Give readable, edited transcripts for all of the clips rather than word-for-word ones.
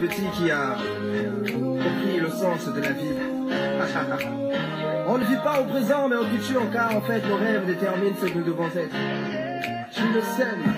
Petit qui a compris le sens de la vie. On ne vit pas au présent mais au futur car en fait nos rêves déterminent ce que nous devons être. Je le sème.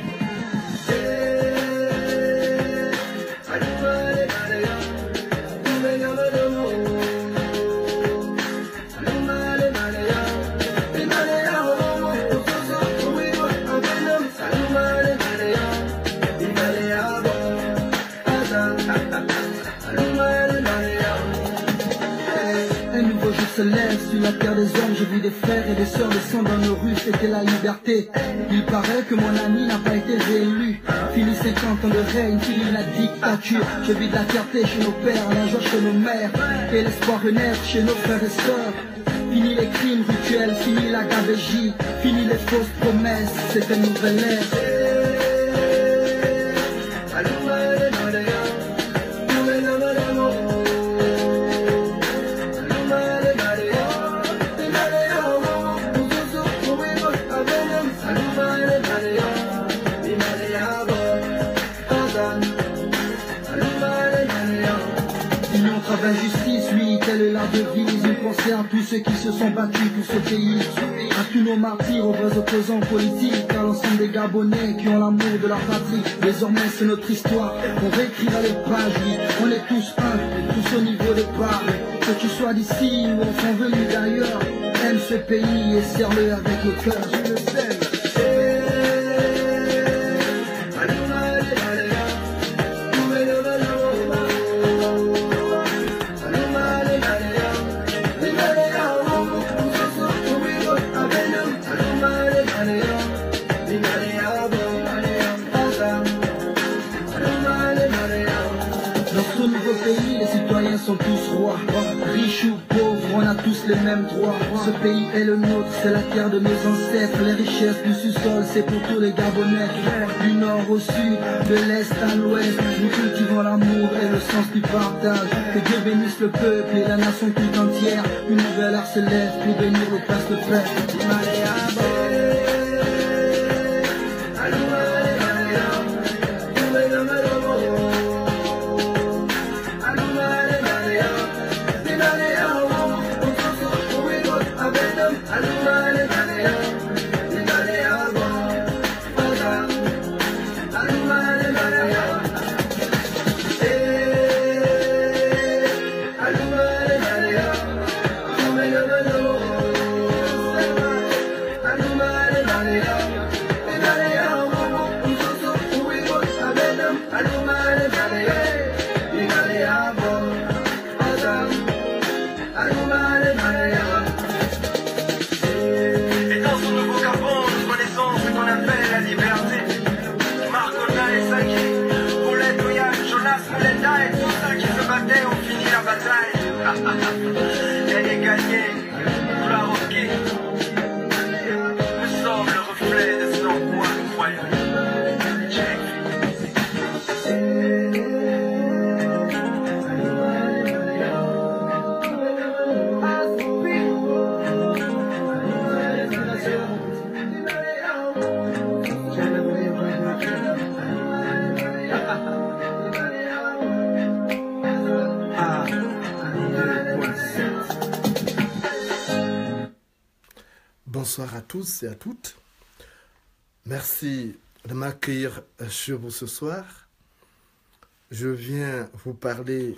Se lève sur la terre des hommes, je vis des frères et des sœurs descendre dans nos rues, c'était la liberté. Il paraît que mon ami n'a pas été réélu. Fini 50 ans de règne, fini la dictature. Je vis de la fierté chez nos pères, la joie chez nos mères, et l'espoir renaître chez nos frères et sœurs. Fini les crimes rituels, fini la gabegie, fini les fausses promesses, c'est une nouvelle ère. Justice, oui, telle est la devise. Une pensée à tous ceux qui se sont battus pour ce pays. À tous nos martyrs, aux vrais opposants politiques, à l'ensemble des Gabonais qui ont l'amour de leur patrie. Désormais c'est notre histoire, on réécrira les pages, oui. On est tous un, tous au niveau des parts. Que tu sois d'ici ou on s'en venu d'ailleurs, aime ce pays et serre-le avec le cœur. Je le sais. Sont tous rois, riches ou pauvres, on a tous les mêmes droits. Ce pays est le nôtre, c'est la terre de nos ancêtres. Les richesses du sous-sol, c'est pour tous les Gabonais. Du nord au sud, de l'est à l'ouest, nous cultivons l'amour et le sens du partage. Que Dieu bénisse le peuple et la nation tout entière. Une nouvelle ère se lève pour bénir nos places de fête. Bonsoir à tous et à toutes. Merci de m'accueillir chez vous ce soir. Je viens vous parler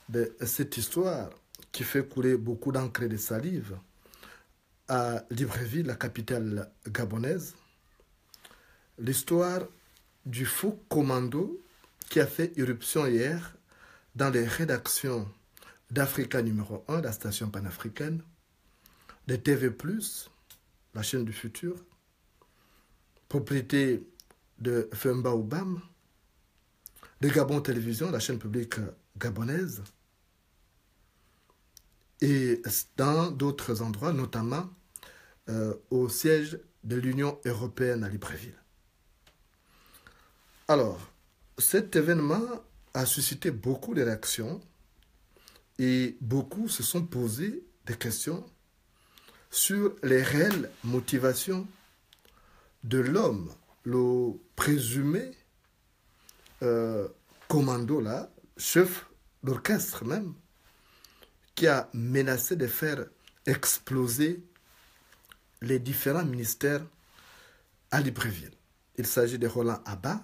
de cette histoire qui fait couler beaucoup d'encre et de salive à Libreville, la capitale gabonaise. L'histoire du faux commando qui a fait irruption hier dans les rédactions d'Africa numéro 1, la station panafricaine, de TV+, la chaîne du futur, propriété de Femba Oubam, de Gabon Télévision, la chaîne publique gabonaise, et dans d'autres endroits, notamment au siège de l'Union européenne à Libreville. Alors, cet événement a suscité beaucoup de réactions et beaucoup se sont posés des questions sur les réelles motivations de l'homme, le présumé commando là, chef d'orchestre même, qui a menacé de faire exploser les différents ministères à Libreville. Il s'agit de Roland Abba,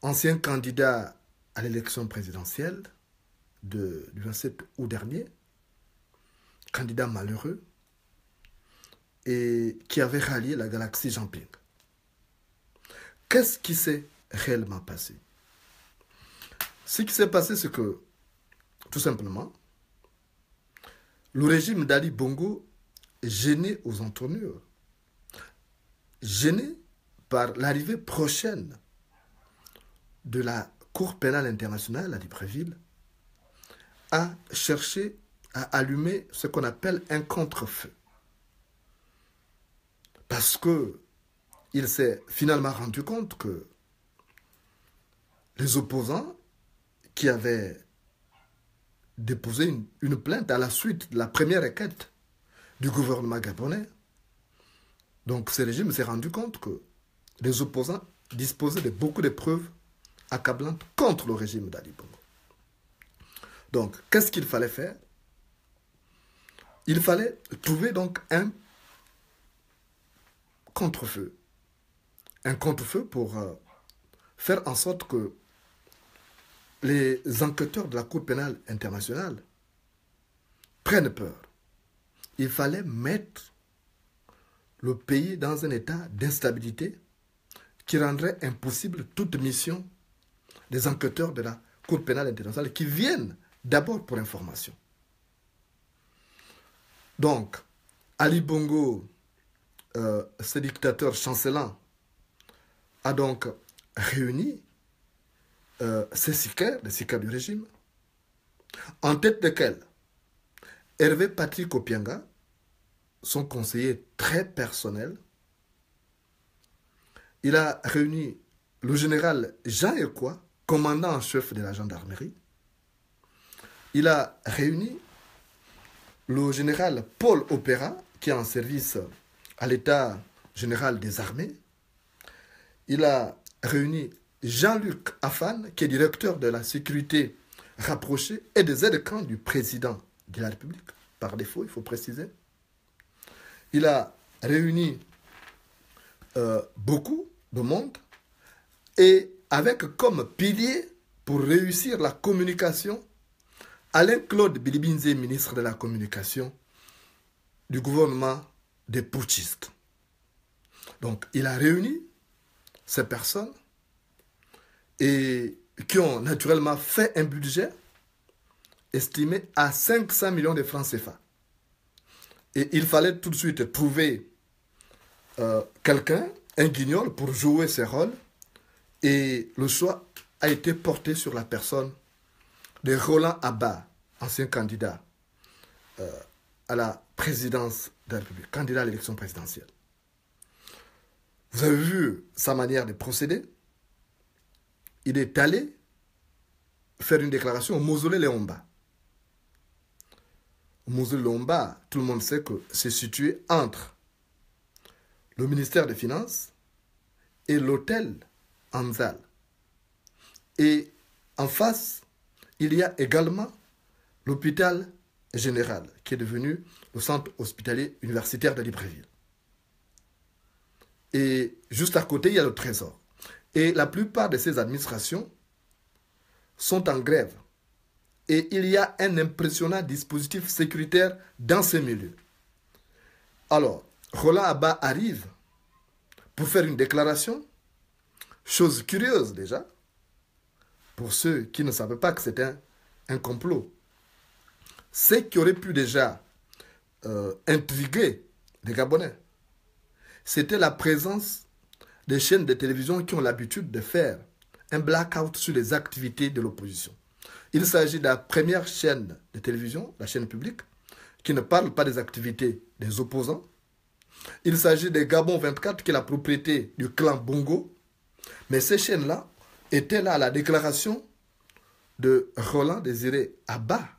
ancien candidat à l'élection présidentielle du 27 août dernier, candidat malheureux, et qui avait rallié la galaxie Jean-Ping. Qu'est-ce qui s'est réellement passé? Ce qui s'est passé, c'est que, tout simplement, le régime d'Ali Bongo est gêné aux entournures, gêné par l'arrivée prochaine de la Cour pénale internationale à Libreville, a cherché à allumer ce qu'on appelle un contre-feu. Parce qu'il s'est finalement rendu compte que les opposants qui avaient déposé une plainte à la suite de la première requête du gouvernement gabonais, donc ce régime s'est rendu compte que les opposants disposaient de beaucoup de preuves accablantes contre le régime d'Ali Bongo. Donc, qu'est-ce qu'il fallait faire? Il fallait trouver donc un contre-feu. Un contre-feu pour faire en sorte que les enquêteurs de la Cour pénale internationale prennent peur. Il fallait mettre le pays dans un état d'instabilité qui rendrait impossible toute mission des enquêteurs de la Cour pénale internationale qui viennent d'abord pour information. Donc, Ali Bongo, ce dictateur chancelant, a donc réuni ces sicaires, les sicaires du régime, en tête desquels Hervé Patrick Opianga, son conseiller très personnel. Il a réuni le général Jean Ekwa, commandant en chef de la gendarmerie. Il a réuni le général Paul Opera, qui est en service à l'état général des armées. Il a réuni Jean-Luc Afan, qui est directeur de la sécurité rapprochée et des aides-camps du président de la République, par défaut, il faut préciser. Il a réuni beaucoup de monde et avec comme pilier pour réussir la communication Alain-Claude Bilibinze, ministre de la Communication du gouvernement des putschistes. Donc, il a réuni ces personnes et qui ont naturellement fait un budget estimé à 500 millions de francs CFA. Et il fallait tout de suite trouver quelqu'un, un guignol, pour jouer ce rôle. Et le choix a été porté sur la personne de Roland Abba, ancien candidat à la présidence de la République, candidat à l'élection présidentielle. Vous avez vu sa manière de procéder. Il est allé faire une déclaration au mausolée Léomba. Au mausolée Léomba, tout le monde sait que c'est situé entre le ministère des Finances et l'hôtel Anzal. Et en face, il y a également l'hôpital général, qui est devenu le centre hospitalier universitaire de Libreville. Et juste à côté, il y a le trésor. Et la plupart de ces administrations sont en grève. Et il y a un impressionnant dispositif sécuritaire dans ces milieux. Alors, Roland Abba arrive pour faire une déclaration, chose curieuse déjà, pour ceux qui ne savaient pas que c'était un complot. Ce qui aurait pu déjà intriguer les Gabonais, c'était la présence des chaînes de télévision qui ont l'habitude de faire un blackout sur les activités de l'opposition. Il s'agit de la première chaîne de télévision, la chaîne publique, qui ne parle pas des activités des opposants. Il s'agit de Gabon 24, qui est la propriété du clan Bongo. Mais ces chaînes-là étaient là à la déclaration de Roland Désiré Abba.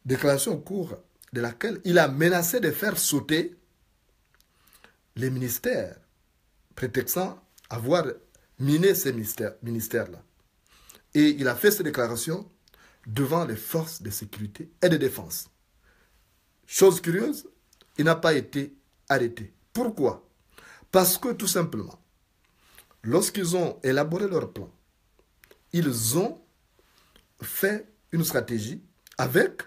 Déclaration au cours de laquelle il a menacé de faire sauter les ministères, prétextant avoir miné ces ministères-là. Et il a fait cette déclaration devant les forces de sécurité et de défense. Chose curieuse, il n'a pas été arrêté. Pourquoi? Parce que tout simplement, lorsqu'ils ont élaboré leur plan, ils ont fait une stratégie avec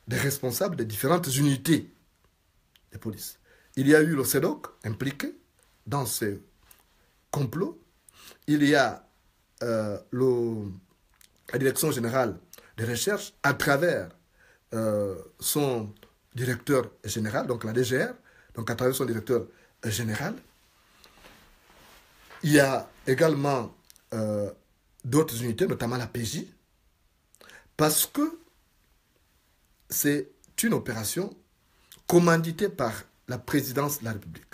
des responsables des différentes unités de police. Il y a eu le CEDOC impliqué dans ce complot. Il y a la Direction générale des recherches à travers son directeur général, donc la DGR, donc à travers son directeur général. Il y a également d'autres unités, notamment la PJ, parce que c'est une opération commanditée par la présidence de la République.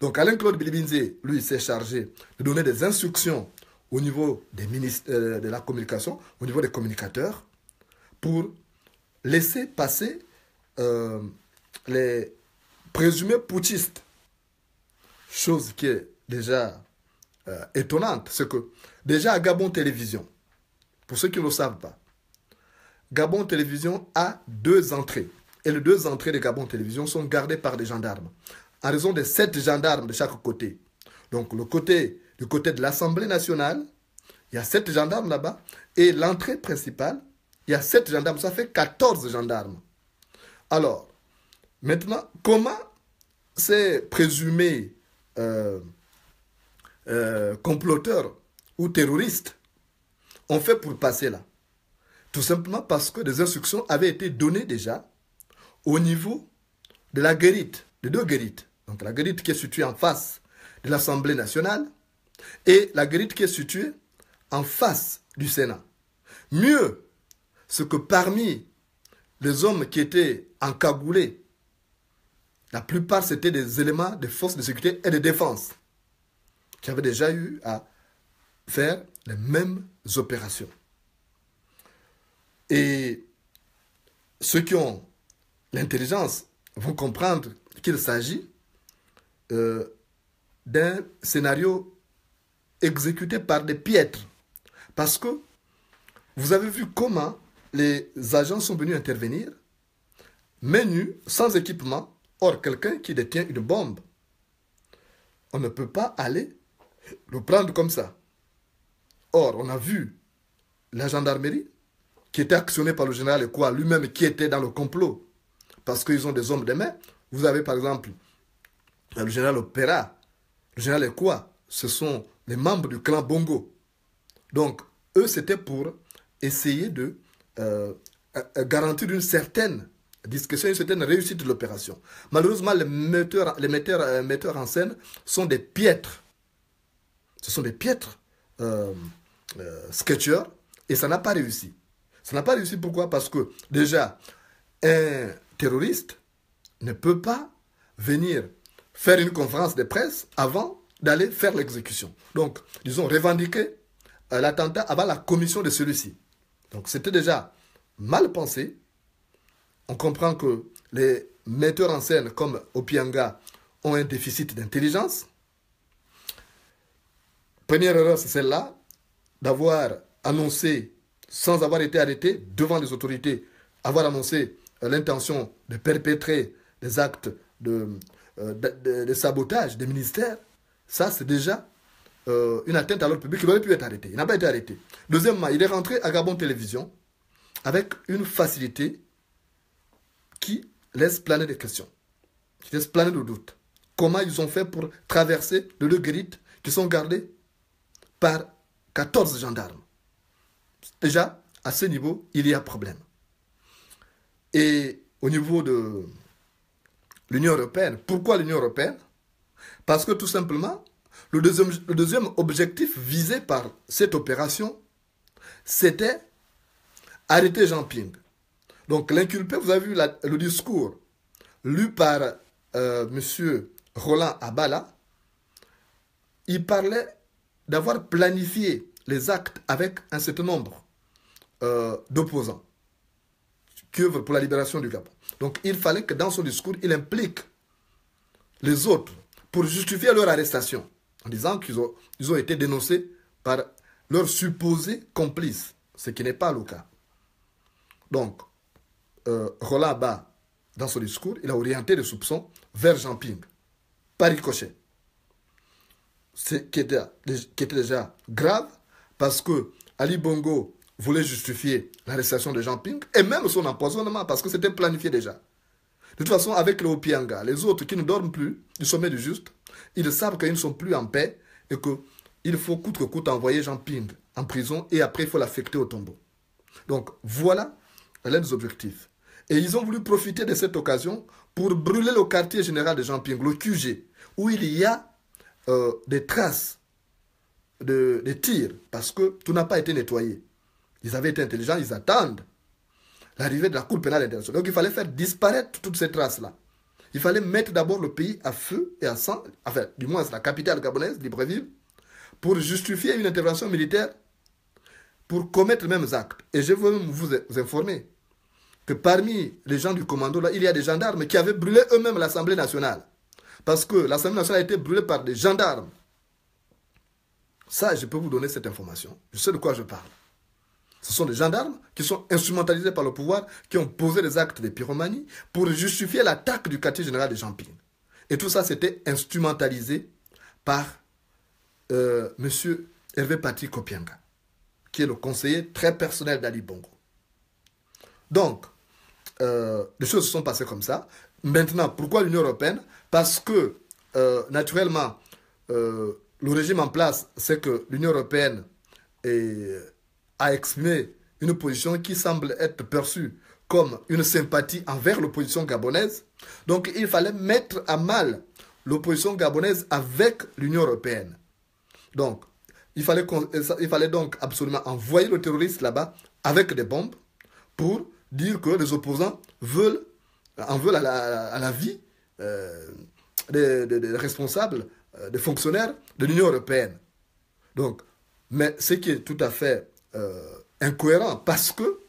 Donc Alain-Claude Bilibinze, lui, s'est chargé de donner des instructions au niveau des ministres, de la communication, au niveau des communicateurs, pour laisser passer les présumés putschistes. Chose qui est déjà étonnante, c'est que déjà à Gabon Télévision, pour ceux qui ne le savent pas, Gabon Télévision a 2 entrées. Et les 2 entrées de Gabon Télévision sont gardées par des gendarmes, en raison de 7 gendarmes de chaque côté. Donc du côté de l'Assemblée nationale, il y a 7 gendarmes là-bas, et l'entrée principale, il y a 7 gendarmes, ça fait 14 gendarmes. Alors, maintenant, comment ces présumés comploteurs ou terroristes ont fait pour passer là? Tout simplement parce que des instructions avaient été données déjà au niveau de la guérite, de 2 guérites. Donc la guérite qui est située en face de l'Assemblée nationale et la guérite qui est située en face du Sénat. Mieux, ce que parmi les hommes qui étaient encagoulés, la plupart c'était des éléments des forces de sécurité et de défense qui avaient déjà eu à faire les mêmes opérations. Et ceux qui ont l'intelligence vont comprendre qu'il s'agit d'un scénario exécuté par des piètres. Parce que vous avez vu comment les agents sont venus intervenir, mains nues, sans équipement. Or, quelqu'un qui détient une bombe, on ne peut pas aller le prendre comme ça. Or, on a vu la gendarmerie qui était actionnée par le général Ekwa, lui-même qui était dans le complot, parce qu'ils ont des hommes de main. Vous avez par exemple le général Opera, le général Ekwa, ce sont les membres du clan Bongo. Donc, eux, c'était pour essayer de garantir une certaine discrétion, une certaine réussite de l'opération. Malheureusement, les metteurs en scène sont des piètres. Ce sont des piètres sketchers, et ça n'a pas réussi. Ça n'a pas réussi pourquoi? Parce que déjà, un terroriste ne peut pas venir faire une conférence de presse avant d'aller faire l'exécution. Donc, ils ont revendiqué l'attentat avant la commission de celui-ci. Donc, c'était déjà mal pensé. On comprend que les metteurs en scène comme Opianga ont un déficit d'intelligence. Première erreur, c'est celle-là, d'avoir annoncé, sans avoir été arrêté devant les autorités, avoir annoncé l'intention de perpétrer des actes de sabotage des ministères. Ça, c'est déjà une atteinte à l'ordre public. Il aurait pu être arrêté. Il n'a pas été arrêté. Deuxièmement, il est rentré à Gabon Télévision avec une facilité qui laisse planer des questions, qui laisse planer des doutes. Comment ils ont fait pour traverser les 2 guérites qui sont gardées par 14 gendarmes? Déjà, à ce niveau, il y a problème. Et au niveau de l'Union européenne, pourquoi l'Union européenne? Parce que tout simplement, le deuxième objectif visé par cette opération, c'était arrêter Jean Ping. Donc l'inculpé, vous avez vu le discours lu par M. Roland Abala. Il parlait d'avoir planifié les actes avec un certain nombre d'opposants qui œuvrent pour la libération du Gabon. Donc il fallait que dans son discours, il implique les autres pour justifier leur arrestation, en disant qu'ils ont été dénoncés par leurs supposés complices. ce qui n'est pas le cas. Donc, Roland Ba, dans son discours, il a orienté les soupçons vers Jean Ping, par ricochet. Ce qui était déjà grave, parce que Ali Bongo voulait justifier l'arrestation de Jean Ping, et même son empoisonnement, parce que c'était planifié déjà. De toute façon, avec le Opianga, les autres qui ne dorment plus du sommet du juste, ils savent qu'ils ne sont plus en paix, et qu'il faut coûte que coûte envoyer Jean Ping en prison, et après il faut l'affecter au tombeau. Donc voilà l'un des objectifs. Et ils ont voulu profiter de cette occasion pour brûler le quartier général de Jean Ping, le QG, où il y a des traces de tirs, parce que tout n'a pas été nettoyé. Ils avaient été intelligents, ils attendent l'arrivée de la Cour pénale internationale. Donc il fallait faire disparaître toutes ces traces-là. Il fallait mettre d'abord le pays à feu et à sang, enfin, du moins la capitale gabonaise, Libreville, pour justifier une intervention militaire pour commettre les mêmes actes. Et je veux même vous informer que parmi les gens du commando, là, il y a des gendarmes qui avaient brûlé eux-mêmes l'Assemblée nationale. Parce que l'Assemblée nationale a été brûlée par des gendarmes. Ça, je peux vous donner cette information. Je sais de quoi je parle. Ce sont des gendarmes qui sont instrumentalisés par le pouvoir, qui ont posé des actes de pyromanie pour justifier l'attaque du quartier général de Jean Ping. Et tout ça, c'était instrumentalisé par M. Hervé Patrick Opianga, qui est le conseiller très personnel d'Ali Bongo. Donc, les choses se sont passées comme ça. Maintenant, pourquoi l'Union européenne? Parce que, naturellement, le régime en place, c'est que l'Union européenne a exprimé une position qui semble être perçue comme une sympathie envers l'opposition gabonaise. Donc, il fallait mettre à mal l'opposition gabonaise avec l'Union européenne. Donc, il fallait donc absolument envoyer le terroriste là-bas avec des bombes pour dire que les opposants en veulent à la vie des responsables, des fonctionnaires de l'Union européenne. Donc, mais ce qui est tout à fait incohérent, parce que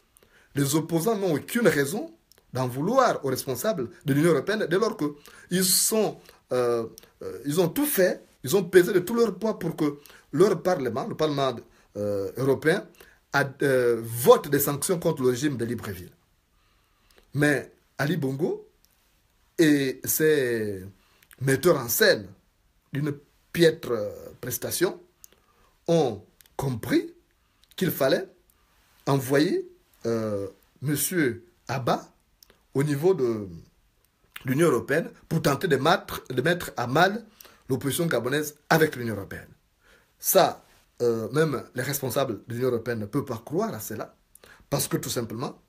les opposants n'ont aucune raison d'en vouloir aux responsables de l'Union européenne dès lors qu'ils ont tout fait, ils ont pesé de tout leur poids pour que leur Parlement, le Parlement européen, vote des sanctions contre le régime de Libreville. Mais Ali Bongo et ses metteurs en scène d'une piètre prestation ont compris qu'il fallait envoyer M. Abba au niveau de l'Union européenne pour tenter de mettre à mal l'opposition gabonaise avec l'Union européenne. Ça, même les responsables de l'Union européenne ne peuvent pas croire à cela, parce que tout simplement,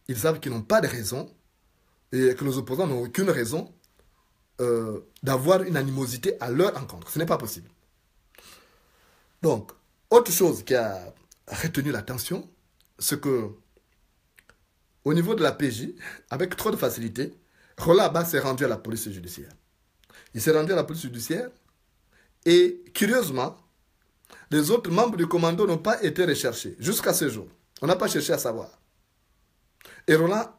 ils savent qu'ils n'ont pas de raison et que les opposants n'ont aucune raison d'avoir une animosité à leur encontre. Ce n'est pas possible. Donc, autre chose qui a retenu l'attention, c'est que au niveau de la PJ, avec trop de facilité, Roland Ba s'est rendu à la police judiciaire. Il s'est rendu à la police judiciaire et, curieusement, les autres membres du commando n'ont pas été recherchés jusqu'à ce jour. On n'a pas cherché à savoir. Et Roland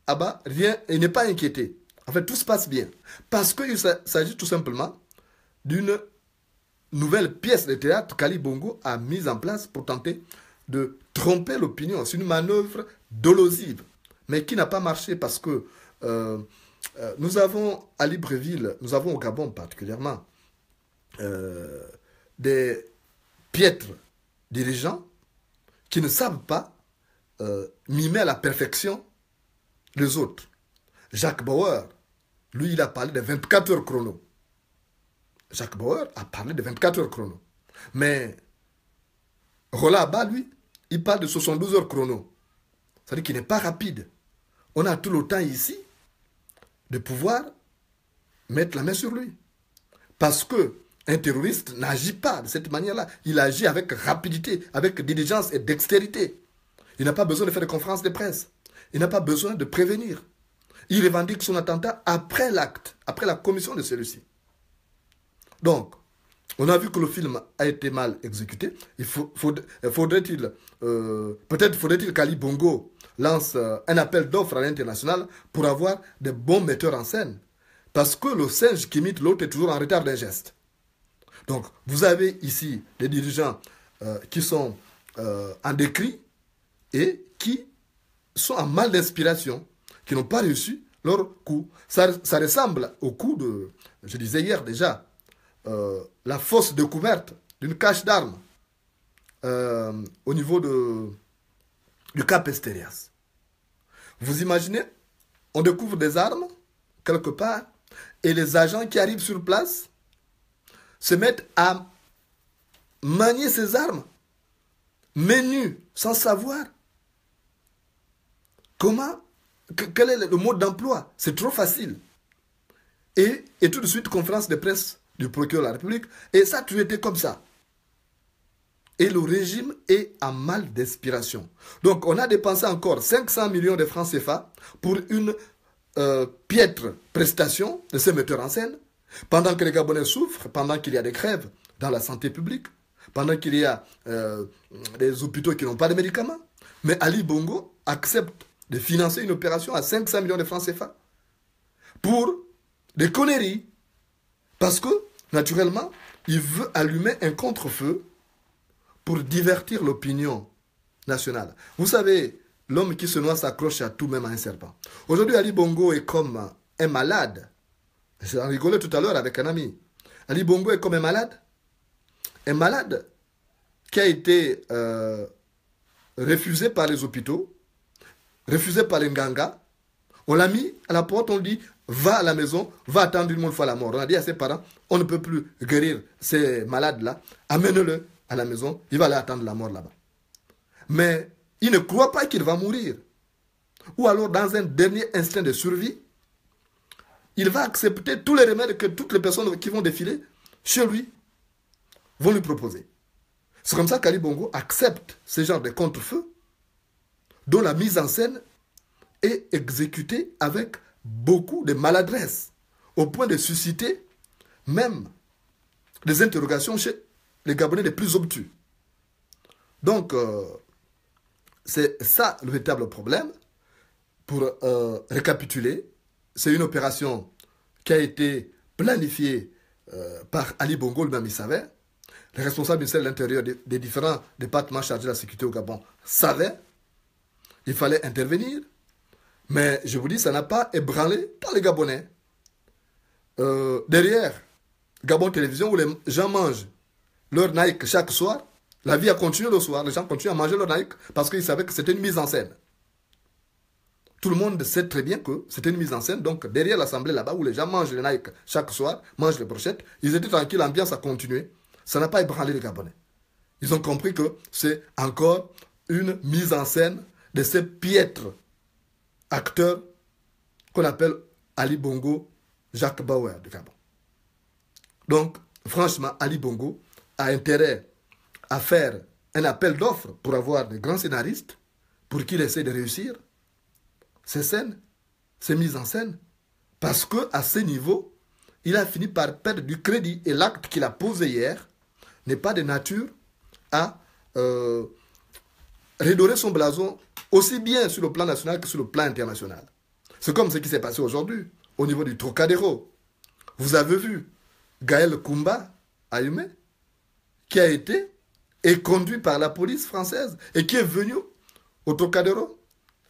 Abba, il n'est pas inquiété. En fait, tout se passe bien. Parce qu'il s'agit tout simplement d'une nouvelle pièce de théâtre qu'Ali Bongo a mise en place pour tenter de tromper l'opinion. C'est une manœuvre dolosive, mais qui n'a pas marché parce que nous avons à Libreville, nous avons au Gabon particulièrement, des piètres dirigeants qui ne savent pas mimer à la perfection les autres. Jacques Bauer, lui, il a parlé de 24 heures chrono. Jacques Bauer a parlé de 24 heures chrono. Mais Roland Abba, lui, il parle de 72 heures chrono. C'est-à-dire qu'il n'est pas rapide. On a tout le temps ici de pouvoir mettre la main sur lui. Parce qu'un terroriste n'agit pas de cette manière-là. Il agit avec rapidité, avec diligence et dextérité. Il n'a pas besoin de faire des conférences de presse. Il n'a pas besoin de prévenir. Il revendique son attentat après l'acte, après la commission de celui-ci. Donc, on a vu que le film a été mal exécuté. Peut-être faudrait-il qu'Ali Bongo lance un appel d'offres à l'international pour avoir de bons metteurs en scène. Parce que le singe qui imite l'autre est toujours en retard d'un geste. Donc, vous avez ici des dirigeants qui sont en décrit, et qui sont en mal d'inspiration, qui n'ont pas réussi leur coup. Ça ressemble au coup de, je disais hier déjà, la fausse découverte d'une cache d'armes au niveau du Cap Esterias. Vous imaginez, on découvre des armes quelque part et les agents qui arrivent sur place se mettent à manier ces armes, menus, sans savoir comment, quel est le mode d'emploi. C'est trop facile. Et tout de suite, conférence de presse du procureur de la République, et ça a toujours été comme ça. Et le régime est en mal d'inspiration. Donc, on a dépensé encore 500 millions de francs CFA pour une piètre prestation de ces metteurs en scène, pendant que les Gabonais souffrent, pendant qu'il y a des grèves dans la santé publique, pendant qu'il y a des hôpitaux qui n'ont pas de médicaments. Mais Ali Bongo accepte de financer une opération à 500 millions de francs CFA pour des conneries. Parce que, naturellement, il veut allumer un contre-feu pour divertir l'opinion nationale. Vous savez, l'homme qui se noie s'accroche à tout, même à un serpent. Aujourd'hui, Ali Bongo est comme un malade. J'en rigolais tout à l'heure avec un ami. Ali Bongo est comme un malade. Un malade qui a été refusé par les hôpitaux, refusé par les Nganga. On l'a mis à la porte, on lui dit, va à la maison, va attendre une fois la mort. On a dit à ses parents, on ne peut plus guérir ces malades-là, amène-le à la maison, il va aller attendre la mort là-bas. Mais il ne croit pas qu'il va mourir. Ou alors, dans un dernier instinct de survie, il va accepter tous les remèdes que toutes les personnes qui vont défiler chez lui vont lui proposer. C'est comme ça qu'Ali Bongo accepte ce genre de contre-feu dont la mise en scène est exécutée avec beaucoup de maladresse, au point de susciter même des interrogations chez les Gabonais les plus obtus. Donc, c'est ça le véritable problème. Pour récapituler, c'est une opération qui a été planifiée par Ali Bongo, lui-même il savait. Les responsables du ministère de l'Intérieur des différents départements chargés de la sécurité au Gabon savaient. Il fallait intervenir. Mais je vous dis, ça n'a pas ébranlé par les Gabonais. Derrière Gabon Télévision, où les gens mangent leur Nike chaque soir, la vie a continué le soir. Les gens continuent à manger leur Nike parce qu'ils savaient que c'était une mise en scène. Tout le monde sait très bien que c'était une mise en scène. Donc, derrière l'assemblée là-bas, où les gens mangent les Nike chaque soir, mangent les brochettes, ils étaient tranquilles, l'ambiance a continué. Ça n'a pas ébranlé les Gabonais. Ils ont compris que c'est encore une mise en scène de ces piètres acteurs qu'on appelle Ali Bongo, Jacques Bauer de Gabon. Donc, franchement, Ali Bongo a intérêt à faire un appel d'offres pour avoir des grands scénaristes pour qu'il essaie de réussir ces scènes, ces mises en scène, parce qu'à ce niveau, il a fini par perdre du crédit et l'acte qu'il a posé hier n'est pas de nature à redorer son blason aussi bien sur le plan national que sur le plan international. C'est comme ce qui s'est passé aujourd'hui au niveau du Trocadéro. Vous avez vu Gaël Koumba Ayumé, qui a été conduit par la police française et qui est venu au Trocadéro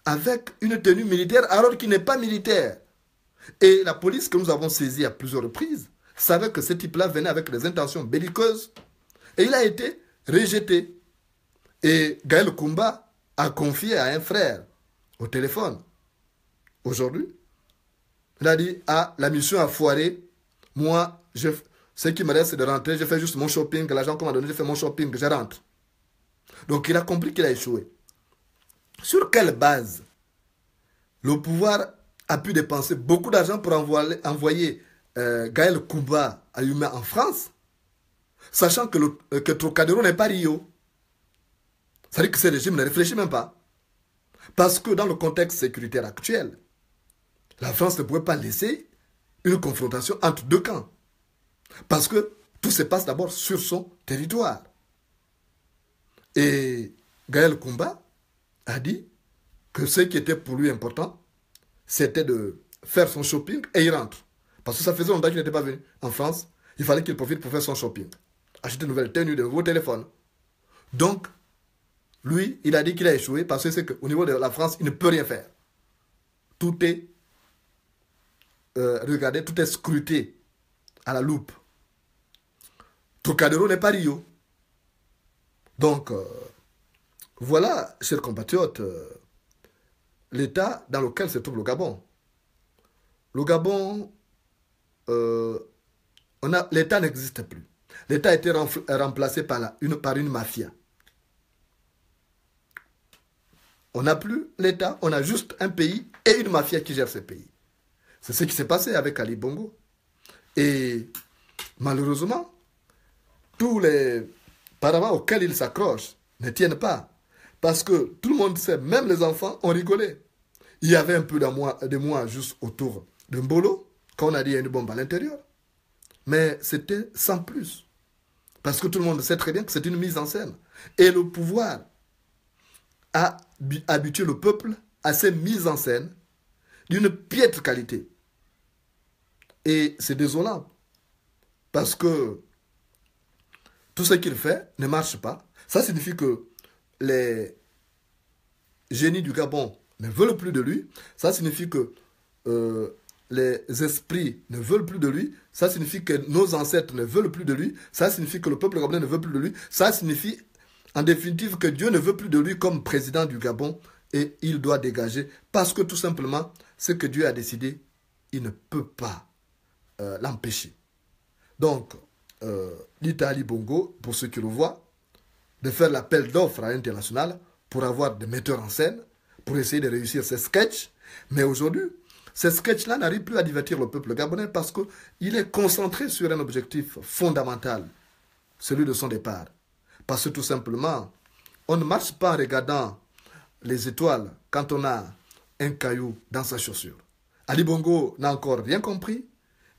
avec une tenue militaire alors qu'il n'est pas militaire. Et la police que nous avons saisie à plusieurs reprises savait que ce type-là venait avec des intentions belliqueuses et il a été rejeté. Et Gaël Koumba a confié à un frère au téléphone aujourd'hui. Il a dit, ah, la mission a foiré. Moi, ce qui me reste, c'est de rentrer. Je fais juste mon shopping. L'argent qu'on m'a donné, je fais mon shopping. Je rentre. Donc, il a compris qu'il a échoué. Sur quelle base le pouvoir a pu dépenser beaucoup d'argent pour envoyer Gaël Koumba Ayumé en France, sachant que Trocadéro n'est pas Rio? Ça veut dire que ce régime ne réfléchit même pas. Parce que dans le contexte sécuritaire actuel, la France ne pouvait pas laisser une confrontation entre deux camps. Parce que tout se passe d'abord sur son territoire. Et Gaël Koumba a dit que ce qui était pour lui important, c'était de faire son shopping et il rentre. Parce que ça faisait longtemps qu'il n'était pas venu en France. Il fallait qu'il profite pour faire son shopping. Acheter de nouvelles tenues, de nouveaux téléphones. Donc, Lui, il a dit qu'il a échoué parce que c'est qu'au niveau de la France, il ne peut rien faire. Tout est regardé, tout est scruté à la loupe. Trocadéro n'est pas Rio. Donc, voilà, chers compatriotes, l'état dans lequel se trouve le Gabon. Le Gabon, l'état n'existe plus. L'état a été remplacé par une mafia. On n'a plus l'état, on a juste un pays et une mafia qui gère ce pays. C'est ce qui s'est passé avec Ali Bongo. Et malheureusement, tous les paravents auxquels il s'accroche ne tiennent pas. Parce que tout le monde sait, même les enfants ont rigolé. Il y avait un peu de moi juste autour de Mbolo, quand on a dit qu'il y a une bombe à l'intérieur. Mais c'était sans plus. Parce que tout le monde sait très bien que c'est une mise en scène. Et le pouvoir a habitué le peuple à ces mises en scène d'une piètre qualité. Et c'est désolant. Parce que tout ce qu'il fait ne marche pas. Ça signifie que les génies du Gabon ne veulent plus de lui. Ça signifie que les esprits ne veulent plus de lui. Ça signifie que nos ancêtres ne veulent plus de lui. Ça signifie que le peuple gabonais ne veut plus de lui. Ça signifie, en définitive, que Dieu ne veut plus de lui comme président du Gabon et il doit dégager. Parce que tout simplement, ce que Dieu a décidé, il ne peut pas l'empêcher. Donc, l'Italie Bongo, pour ceux qui le voient, de faire l'appel d'offres à l'international pour avoir des metteurs en scène, pour essayer de réussir ces sketchs. Mais aujourd'hui, ces sketchs-là n'arrivent plus à divertir le peuple gabonais parce qu'il est concentré sur un objectif fondamental, celui de son départ. Parce que tout simplement, on ne marche pas en regardant les étoiles quand on a un caillou dans sa chaussure. Ali Bongo n'a encore rien compris,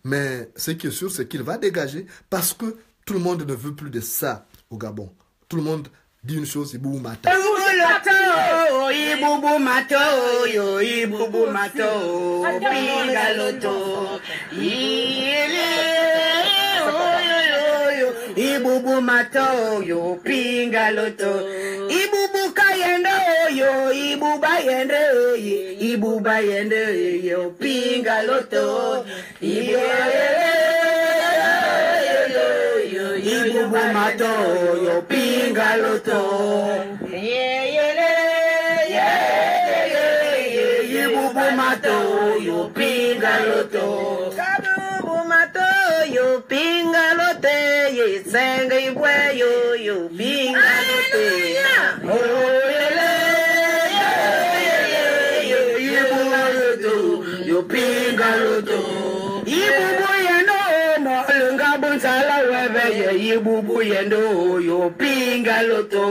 mais ce qui est sûr, c'est qu'il va dégager parce que tout le monde ne veut plus de ça au Gabon. Tout le monde dit une chose, Ibou Mata. Ibubu mato, yo, ibubu mato, pingaloto, ibubu mato, yo, pingaloto, ibubu kayendo, yo, ibuba yende, yo, pingaloto, ibubu mato, yo, pingaloto, mato yo pingaloto kabu mato yo pingalote ye senga ibwe yo pingalote yo pingaloto ibubu yendo mo lunga bonsala webe ye ibubu yendo yo pingaloto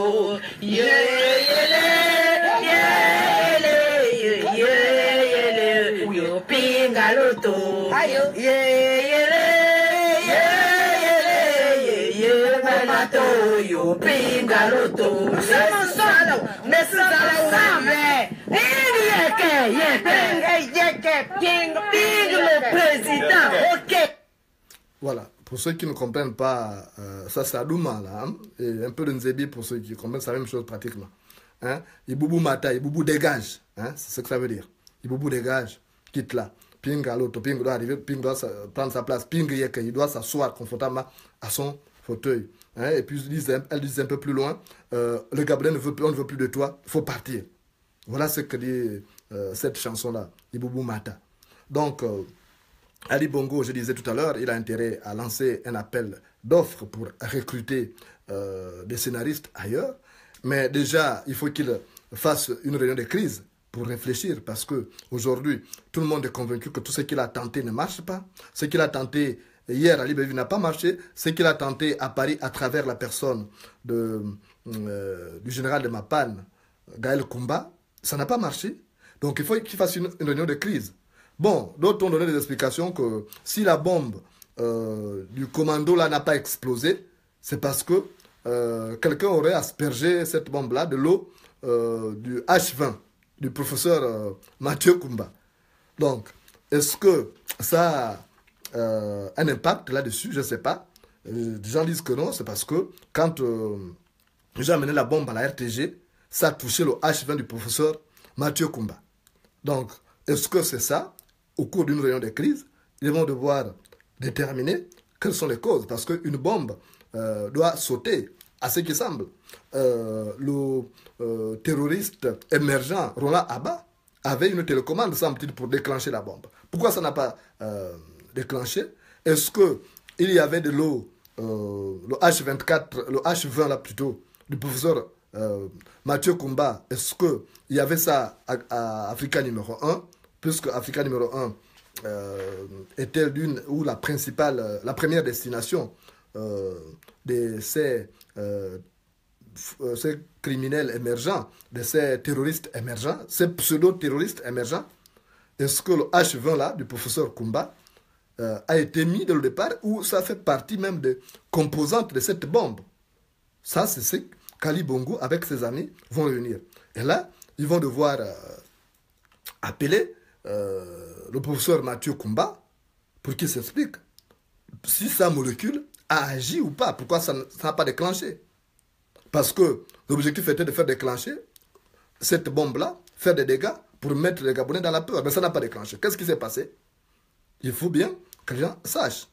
pingaloto ayo mato yo pingaloto salo mesala uame ping le président ok. Voilà, pour ceux qui ne comprennent pas, ça c'est Adouma là, hein, et un peu de Nzebi pour ceux qui comprennent, c'est la même chose pratiquement. Hein? Iboubou Mata, Iboubou dégage, hein? C'est ce que ça veut dire. Iboubou dégage, quitte là. Ping à l'autre, Ping doit arriver, Ping doit prendre sa place, Ping il doit s'asseoir confortablement à son fauteuil. Hein? Et puis elle dit un peu plus loin, le Gabonais on ne veut plus de toi, il faut partir. Voilà ce que dit cette chanson-là, Iboubou Mata. Donc, Ali Bongo, je disais tout à l'heure, il a intérêt à lancer un appel d'offres pour recruter des scénaristes ailleurs. Mais déjà, il faut qu'il fasse une réunion de crise pour réfléchir parce qu'aujourd'hui, tout le monde est convaincu que tout ce qu'il a tenté ne marche pas. Ce qu'il a tenté hier à Libreville n'a pas marché. Ce qu'il a tenté à Paris à travers la personne du général de Mapane, Gaël Koumba, ça n'a pas marché. Donc il faut qu'il fasse une réunion de crise. Bon, d'autres ont donné des explications que si la bombe du commando là n'a pas explosé, c'est parce que quelqu'un aurait aspergé cette bombe-là de l'eau du H20 du professeur Mathieu Koumba. Donc, est-ce que ça a un impact là-dessus? Je ne sais pas. Des gens disent que non, c'est parce que quand j'ai amené la bombe à la RTG, ça a touché le H20 du professeur Mathieu Kumba. Donc, est-ce que c'est ça? Au cours d'une réunion de crise, ils vont devoir déterminer quelles sont les causes. Parce qu'une bombe doit sauter, à ce qui semble. Le terroriste émergent Roland Abba avait une télécommande, semble-t-il, pour déclencher la bombe. Pourquoi ça n'a pas déclenché? Est-ce qu'il y avait de l'eau, le H24, le H20 là plutôt, du professeur Mathieu Kumba, est-ce qu'il y avait ça à Africa numéro 1, puisque Africa numéro 1 était l'une ou la principale, la première destination de ces criminels émergents, de ces terroristes émergents, ces pseudo-terroristes émergents? Est-ce que le H20 là, du professeur Kumba, a été mis dès le départ ou ça fait partie même des composantes de cette bombe? Ça, c'est ce qu'Ali Bongo, avec ses amis, vont réunir. Et là, ils vont devoir appeler le professeur Mathieu Kumba pour qu'il s'explique si sa molécule a agi ou pas, pourquoi ça n'a pas déclenché. Parce que l'objectif était de faire déclencher cette bombe-là, faire des dégâts pour mettre les Gabonais dans la peur. Mais ça n'a pas déclenché. Qu'est-ce qui s'est passé? Il faut bien que les gens sachent.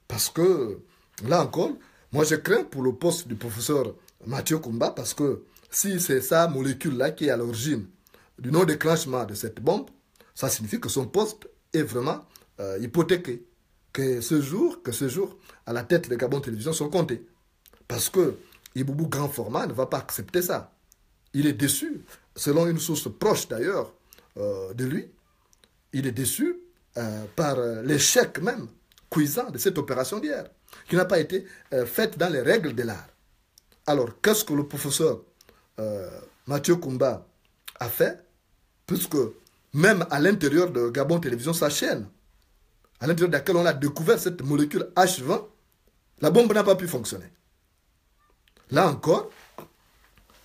Parce que, là encore, moi je crains pour le poste du professeur Mathieu Kumba, parce que si c'est sa molécule-là qui est à l'origine du non-déclenchement de cette bombe, ça signifie que son poste est vraiment hypothéqué. Que ce jour, à la tête de Gabon Télévision sont comptés. Parce que Iboubou Grand Format ne va pas accepter ça. Il est déçu, selon une source proche d'ailleurs de lui, il est déçu par l'échec même cuisant de cette opération d'hier, qui n'a pas été faite dans les règles de l'art. Alors, qu'est-ce que le professeur Mathieu Kumba a fait, puisque même à l'intérieur de Gabon Télévision, sa chaîne, à l'intérieur de laquelle on a découvert cette molécule H20, la bombe n'a pas pu fonctionner. Là encore,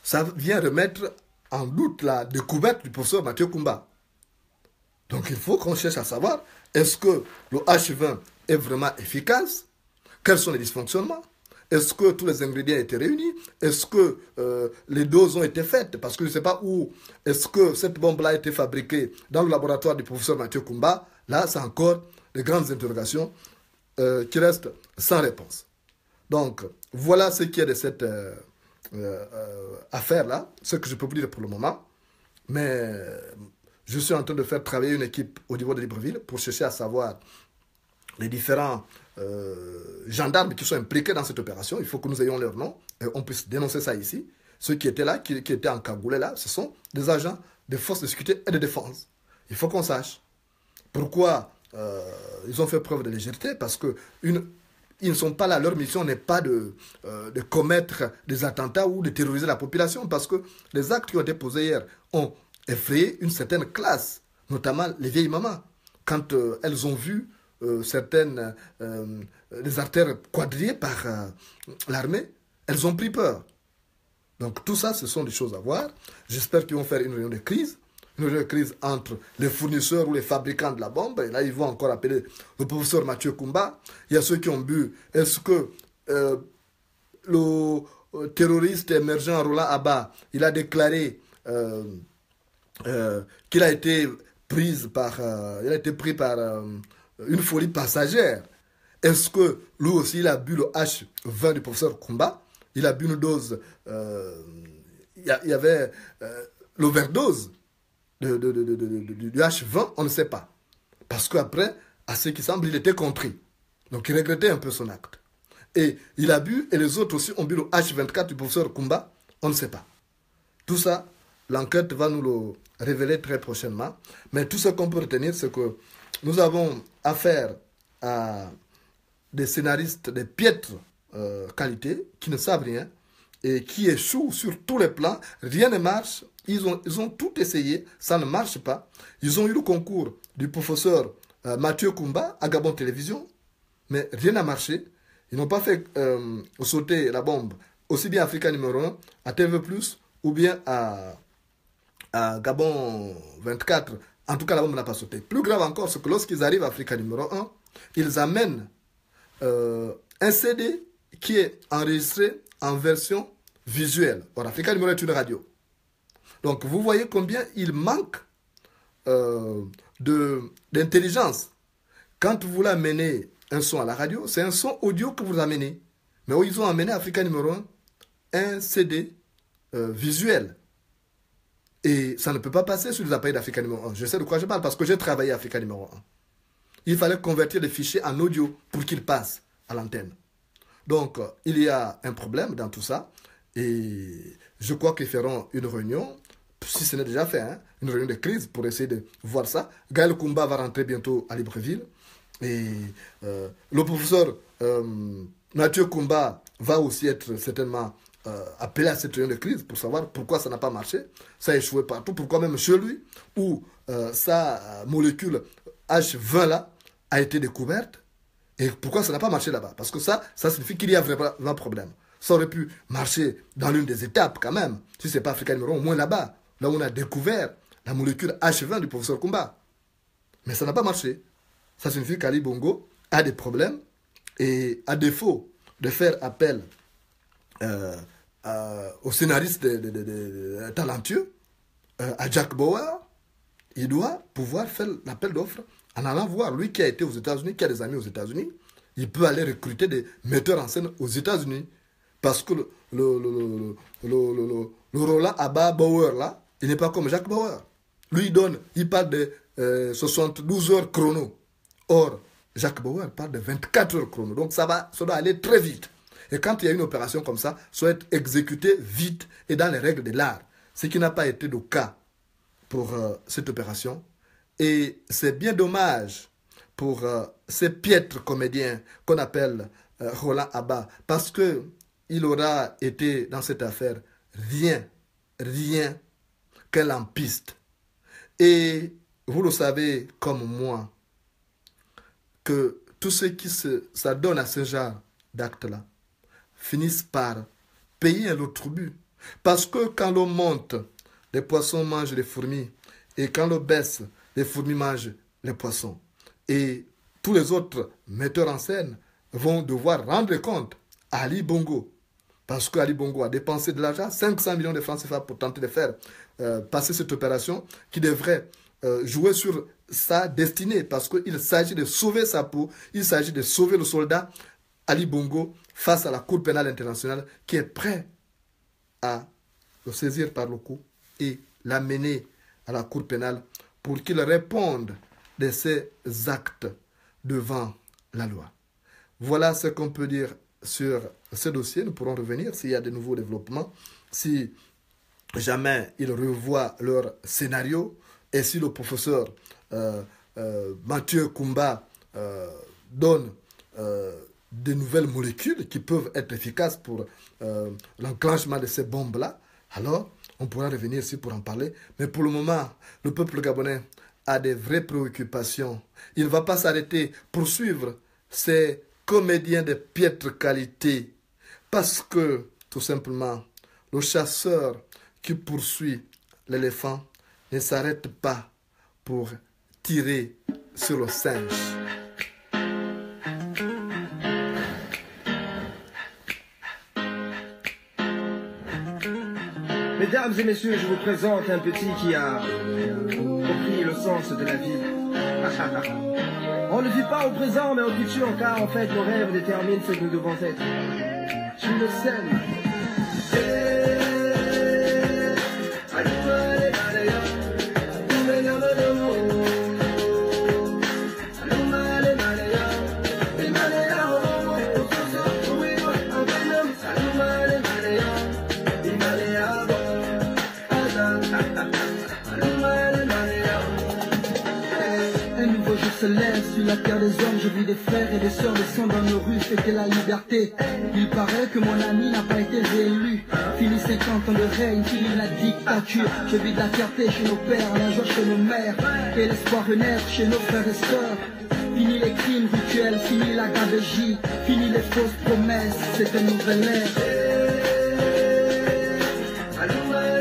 ça vient remettre en doute la découverte du professeur Mathieu Kumba. Donc il faut qu'on cherche à savoir, est-ce que le H20 est vraiment efficace? Quels sont les dysfonctionnements? Est-ce que tous les ingrédients étaient réunis? Est-ce que les doses ont été faites? Parce que je ne sais pas où est-ce que cette bombe-là a été fabriquée dans le laboratoire du professeur Mathieu Kumba. Là, c'est encore de grandes interrogations qui restent sans réponse. Donc, voilà ce qui est de cette affaire-là, ce que je peux vous dire pour le moment. Mais je suis en train de faire travailler une équipe au niveau de Libreville pour chercher à savoir les différents gendarmes qui sont impliqués dans cette opération. Il faut que nous ayons leur nom et on puisse dénoncer ça ici. Ceux qui étaient là, qui étaient encagoulés là, ce sont des agents des forces de sécurité et de défense. Il faut qu'on sache pourquoi ils ont fait preuve de légèreté, parce que ils ne sont pas là, leur mission n'est pas de commettre des attentats ou de terroriser la population, parce que les actes qui ont été posés hier ont effrayé une certaine classe, notamment les vieilles mamans, quand elles ont vu certaines les artères quadrillées par l'armée, elles ont pris peur. Donc tout ça, ce sont des choses à voir. J'espère qu'ils vont faire une réunion de crise entre les fournisseurs ou les fabricants de la bombe. Et là, ils vont encore appeler le professeur Mathieu Kumba. Il y a ceux qui ont bu. Est-ce que le terroriste émergent Roland Abba, il a déclaré qu'il a été pris par une folie passagère? Est-ce que lui aussi, il a bu le H20 du professeur Kumba? Il a bu une dose. Il y avait l'overdose du H20, on ne sait pas. Parce qu'après, à ce qui semble, il était contrit. Donc il regrettait un peu son acte. Et il a bu, et les autres aussi ont bu le H24 du professeur Kumba, on ne sait pas. Tout ça, l'enquête va nous le révéler très prochainement. Mais tout ce qu'on peut retenir, c'est que nous avons affaire à des scénaristes de piètre qualité, qui ne savent rien, et qui échouent sur tous les plans. Rien ne marche. Ils ont tout essayé, ça ne marche pas. Ils ont eu le concours du professeur Mathieu Kumba à Gabon Télévision, mais rien n'a marché. Ils n'ont pas fait sauter la bombe, aussi bien Africa numéro 1, à TV+, ou bien à Gabon 24. En tout cas, la bombe n'a pas sauté. Plus grave encore, c'est que lorsqu'ils arrivent à Africa numéro 1, ils amènent un CD qui est enregistré en version visuelle. Or, Africa numéro 1 est une radio. Donc vous voyez combien il manque d'intelligence. Quand vous voulez amener un son à la radio, c'est un son audio que vous amenez. Mais ils ont amené Africa numéro 1 un CD visuel. Et ça ne peut pas passer sur les appareils d'Africa numéro 1. Je sais de quoi je parle parce que j'ai travaillé à Africa numéro 1. Il fallait convertir les fichiers en audio pour qu'ils passent à l'antenne. Donc, il y a un problème dans tout ça. Et je crois qu'ils feront une réunion, si ce n'est déjà fait, hein, une réunion de crise pour essayer de voir ça. Gaël Koumba va rentrer bientôt à Libreville. Et le professeur Mathieu Koumba va aussi être certainement appelé à cette réunion de crise pour savoir pourquoi ça n'a pas marché. Ça a échoué partout. Pourquoi même chez lui, où sa molécule H20 là a été découverte. Et pourquoi ça n'a pas marché là-bas? Parce que ça signifie qu'il y a vraiment un problème. Ça aurait pu marcher dans l'une des étapes quand même. Si ce n'est pas Africa numéro 1, au moins là-bas, là où on a découvert la molécule H20 du professeur Koumba. Mais ça n'a pas marché. Ça signifie qu'Ali Bongo a des problèmes et à défaut de faire appel aux scénaristes talentueux, à Jack Bauer, il doit pouvoir faire l'appel d'offres en allant voir. Lui qui a été aux États-Unis, qui a des amis aux États-Unis, il peut aller recruter des metteurs en scène aux États-Unis. Parce que le Roland Abba Bauer, là, il n'est pas comme Jack Bauer. Lui, il parle de 72 heures chrono. Or, Jack Bauer parle de 24 heures chrono. Donc, ça doit aller très vite. Et quand il y a une opération comme ça, ça doit être exécuté vite et dans les règles de l'art. Ce qui n'a pas été le cas pour cette opération. Et c'est bien dommage pour ces piètres comédiens qu'on appelle Roland Abba. Parce que il aura été dans cette affaire rien qu'un lampiste. Et vous le savez comme moi, que tous ceux qui s'adonnent à ce genre d'actes-là finissent par payer le tribut. Parce que quand l'on monte, les poissons mangent les fourmis. Et quand l'on baisse, les fourmis mangent les poissons. Et tous les autres metteurs en scène vont devoir rendre compte à Ali Bongo. Parce qu'Ali Bongo a dépensé de l'argent, 500 millions de francs CFA pour tenter de faire passer cette opération qui devrait jouer sur sa destinée. Parce qu'il s'agit de sauver sa peau, il s'agit de sauver le soldat Ali Bongo face à la Cour pénale internationale qui est prêt à le saisir par le cou et l'amener à la Cour pénale pour qu'il réponde de ses actes devant la loi. Voilà ce qu'on peut dire sur ce dossier. Nous pourrons revenir s'il y a de nouveaux développements, si jamais ils revoient leur scénario et si le professeur Mathieu Koumba donne de nouvelles molécules qui peuvent être efficaces pour l'enclenchement de ces bombes-là, alors on pourra revenir ici pour en parler. Mais pour le moment, le peuple gabonais a des vraies préoccupations. Il ne va pas s'arrêter pour suivre ces comédiens de piètre qualité. Parce que, tout simplement, le chasseur qui poursuit l'éléphant ne s'arrête pas pour tirer sur le singe. Mesdames et messieurs, je vous présente un petit qui a compris le sens de la vie. On ne vit pas au présent, mais au futur, car en fait, nos rêves déterminent ce que nous devons être. Je le sais. Se lève sur la terre des hommes, je vis des frères et des sœurs descendre dans nos rues, fêter la liberté. Il paraît que mon ami n'a pas été réélu. Fini 50 ans de règne, fini la dictature. Je vis de la fierté chez nos pères, la joie chez nos mères, et l'espoir renaître chez nos frères et sœurs. Fini les crimes rituels, fini la gabegie, fini les fausses promesses, c'est une nouvelle ère. Aluma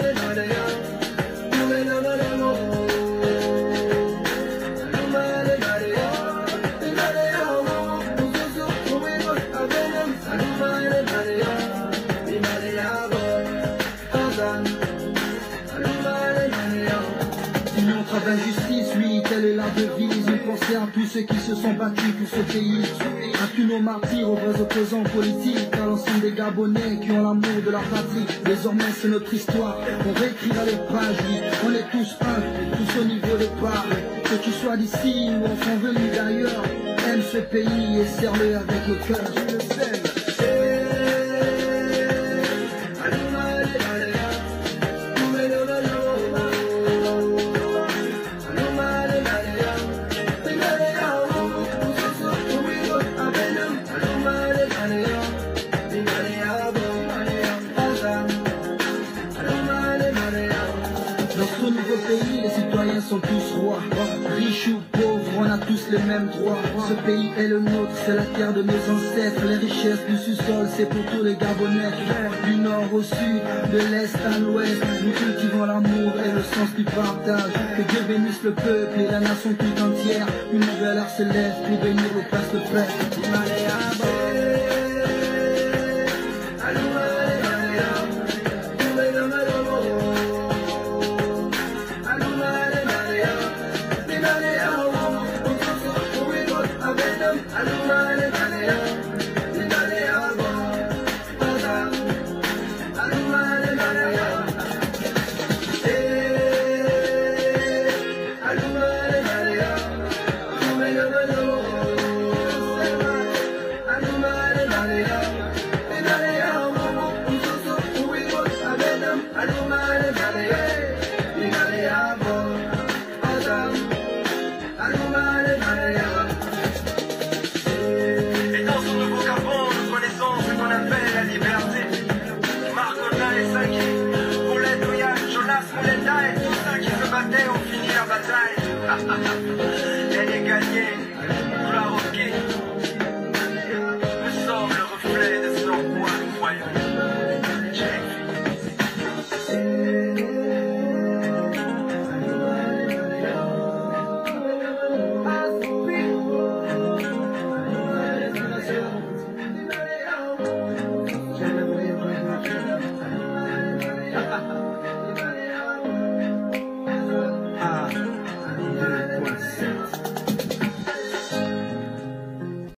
contre d'injustice, oui, telle est la devise. Une pensée à tous ceux qui se sont battus pour ce pays. À tous nos martyrs, aux vrais opposants politiques, à l'ensemble des Gabonais qui ont l'amour de leur patrie. Désormais c'est notre histoire, on réécrira les pages, oui. On est tous un, tous au niveau des parts. Que tu sois d'ici ou enfin venu d'ailleurs, aime ce pays et serre-le avec le cœur. Je le sais. Les citoyens sont tous rois, riches ou pauvres, on a tous les mêmes droits. Ce pays est le nôtre, c'est la terre de nos ancêtres. Les richesses du sous-sol, c'est pour tous les Gabonais. Du nord au sud, de l'est à l'ouest, nous cultivons l'amour et le sens du partage. Que Dieu bénisse le peuple et la nation tout entière. Une nouvelle heure se lève pour bénir le place de frères.